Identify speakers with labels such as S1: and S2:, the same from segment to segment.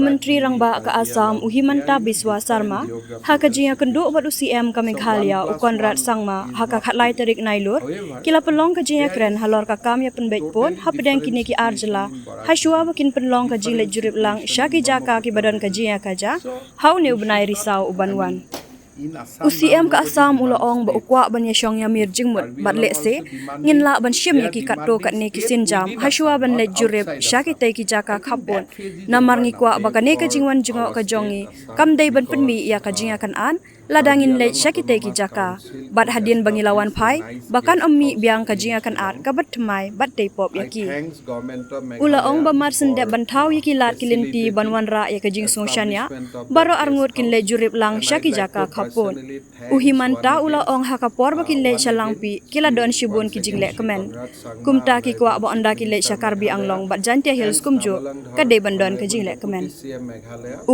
S1: Menteri Rangba ka Assam Uhimanta Biswa Sarma, haka jiya kendo obat UCM ka Meghalaya ukonrat sangma haka khatlai tarik nailur, kila pelong ka jiya kren halor ka kam iapynbeit pon hapedang kini ki arjala, shwa bakin pelong ka jing leit jurip lang syaki jaka ki badan ka jiya kaja, hau neu bnai Risaw ubanwan. UCM ka Assam ulaong ba ukwa ban yashong yamir jingmut bat lese ngin la ban shim yaki katto katne ki sinjam hashwa ban leit jurip syaki tai ki jaka khapon namar ngi kwa ba kane ka jingwan jingo ka jongi kam dai ban penmi ya ka jinga kan an ladangin leit syaki tai ki jaka bat hadin bangilawan phai bakan ommi biang ka jinga kan at ka bat thmai bat dei pop yaki ulaong ba mar sende ban thau yaki lat kilinti banwan ra ya ka jing songshanya baro arngut kin leit jurip lang syaki jaka pon uhimanta ulaong hakapor bakin le shalangpi kila don shibun ki jingle kemen kumta ki kwa ba anda ki le shakarbi anglong bat jantia hills kumjo kade bandon ka jingle kemen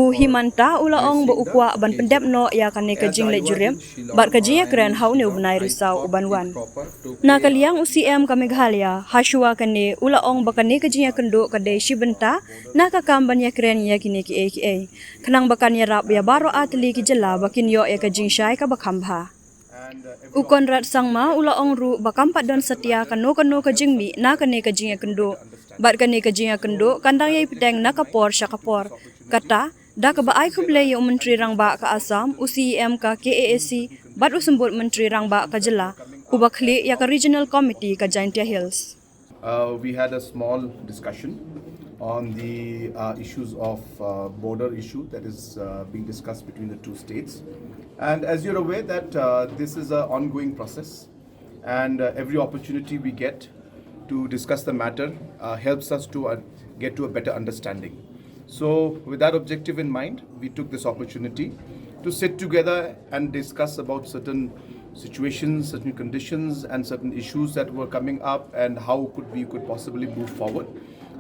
S1: uhimanta ulaong ba ukwa ban pendep no ya kane ka jingle jurem bat ka Iakren hau ne bnai Risaw ubanwan na kaliang UCM ka Meghalaya hashwa kane ulaong ba kane ka jinga kendo kade shibenta na ka kamban Iakren ya kine ki aka kanang bakan ya rap ya baro atli ki jela bakin yo ka jing syai ka bakhambha ukonrat sangma ulaong ru bakampat don setia kano ka jingmi na kane ka jinga kendo bat kane ka jinga kendo kandang yai piteng na kapor syakapor kata da ka baai khuble yo menteri rangba ka Assam UCM ka KAAC bat usembut menteri rangba ka jela ubakhli ya ka regional committee ka Jaintia Hills.
S2: We had a small discussion on the issues of border issue that is being discussed between the two states. And as you're aware that this is an ongoing process and every opportunity we get to discuss the matter helps us to get to a better understanding. So with that objective in mind, we took this opportunity to sit together and discuss about certain situations, certain conditions and certain issues that were coming up and how we could possibly move forward.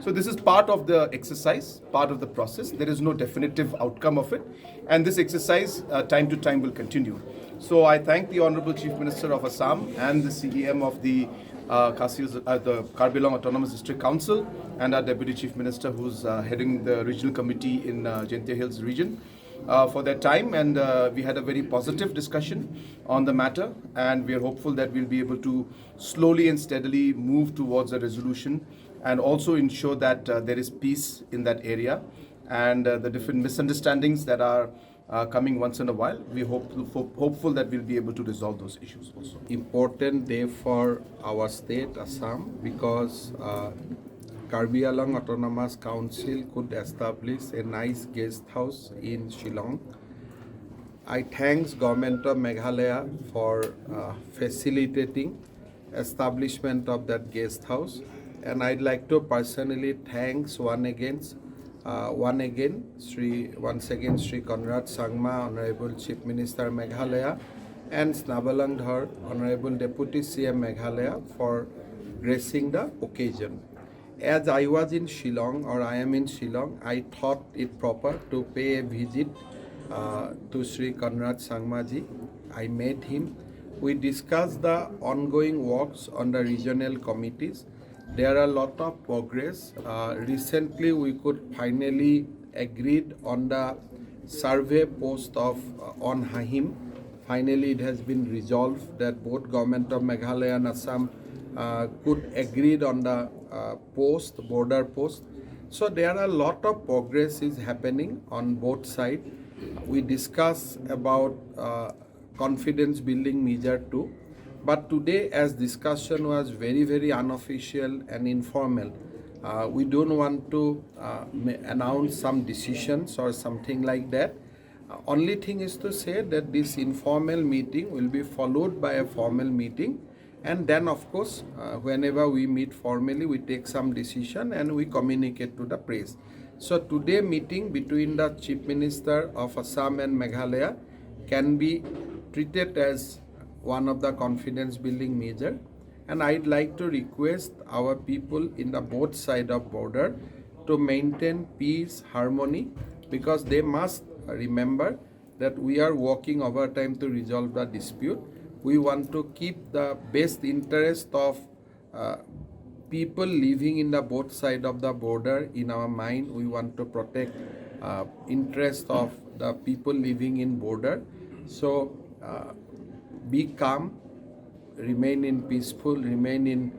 S2: So this is part of the exercise, part of the process. There is no definitive outcome of it. And this exercise, time to time, will continue. So I thank the Honorable Chief Minister of Assam and the CEM of the Karbi Anglong Autonomous District Council and our Deputy Chief Minister who's heading the regional committee in Jaintia Hills region for their time. And we had a very positive discussion on the matter. And we are hopeful that we'll be able to slowly and steadily move towards a resolution and also ensure that there is peace in that area and the different misunderstandings that are coming once in a while. We hopeful that we'll be able to resolve those issues also.
S3: Important day for our state, Assam, because Karbi Anglong Autonomous Council could establish a nice guest house in Shillong. I thanks government of Meghalaya for facilitating establishment of that guest house. And I'd like to personally thanks once again, Sri Conrad Sangma, Honorable Chief Minister Meghalaya, and Snabalang Dhar, Honorable Deputy CM Meghalaya, for gracing the occasion. As I was in Shillong, or I am in Shillong, I thought it proper to pay a visit to Sri Conrad Sangma ji. I met him. We discussed the ongoing works on the regional committees. There are a lot of progress. Recently, we could finally agreed on the survey post of on Hahim. Finally, it has been resolved that both government of Meghalaya and Assam could agreed on the border post. So there are a lot of progress is happening on both sides. We discuss about confidence building measure too. But today, as discussion was very unofficial and informal, we don't want to announce some decisions or something like that. Only thing is to say that this informal meeting will be followed by a formal meeting, and then of course, whenever we meet formally, we take some decision and we communicate to the press. So today meeting between the Chief Minister of Assam and Meghalaya can be treated as one of the confidence building measure, and I'd like to request our people in the both side of border to maintain peace, harmony, because they must remember that we are working overtime to resolve the dispute. We want to keep the best interest of people living in the both side of the border in our mind. We want to protect interest of the people living in border. So be calm, remain in peaceful, remain in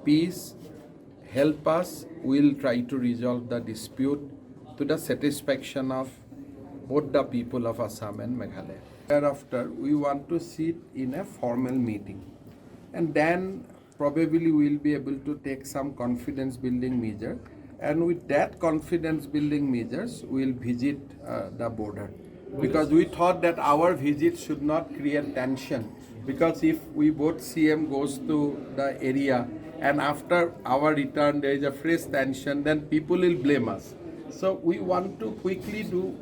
S3: peace, help us. We'll try to resolve the dispute to the satisfaction of both the people of Assam and Meghalaya. Thereafter, we want to sit in a formal meeting, and then probably we'll be able to take some confidence building measure, and with that confidence building measures, we'll visit the border, because we thought that our visit should not create tension, because if we both CM goes to the area and after our return there is a fresh tension, then people will blame us. So we want to quickly do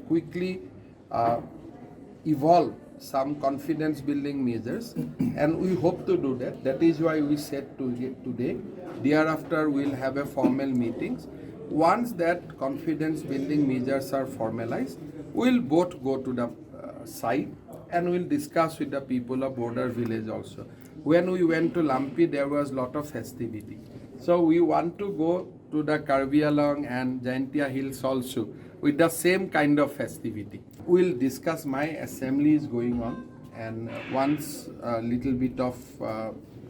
S3: quickly evolve some confidence building measures, and we hope to do that. That is why we said today. Thereafter we'll have a formal meetings. Once that confidence building measures are formalized, we'll both go to the site and we'll discuss with the people of border village also. When we went to Lampi, there was lot of festivity. So we want to go to the Karbi Anglong and Jaintia Hills also with the same kind of festivity. We'll discuss. My assembly is going on, and once a little bit of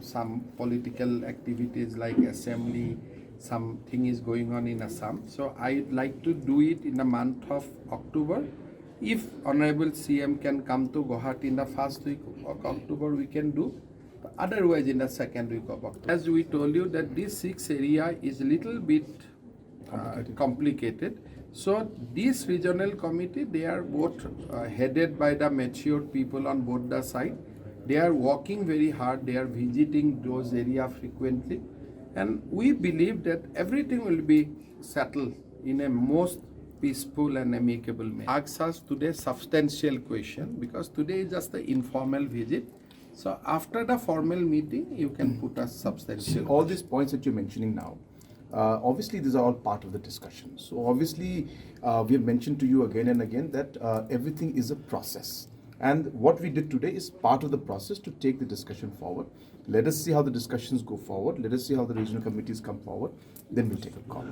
S3: some political activities like assembly, something is going on in Assam. So I'd like to do it in the month of October. If Honorable CM can come to Guwahati in the first week of October, we can do. Otherwise, in the second week of October. As we told you that this 6 area is a little bit complicated. So this regional committee, they are both headed by the matured people on both the side. They are working very hard. They are visiting those areas frequently. And we believe that everything will be settled in a most peaceful and amicable manner. Ask us today substantial question, because today is just the informal visit. So after the formal meeting, you can put us substantial.
S2: All these points that you're mentioning now, obviously these are all part of the discussion. So obviously we have mentioned to you again and again that everything is a process. And what we did today is part of the process to take the discussion forward. Let us see how the discussions go forward. Let us see how the regional committees come forward. Then we'll take a call.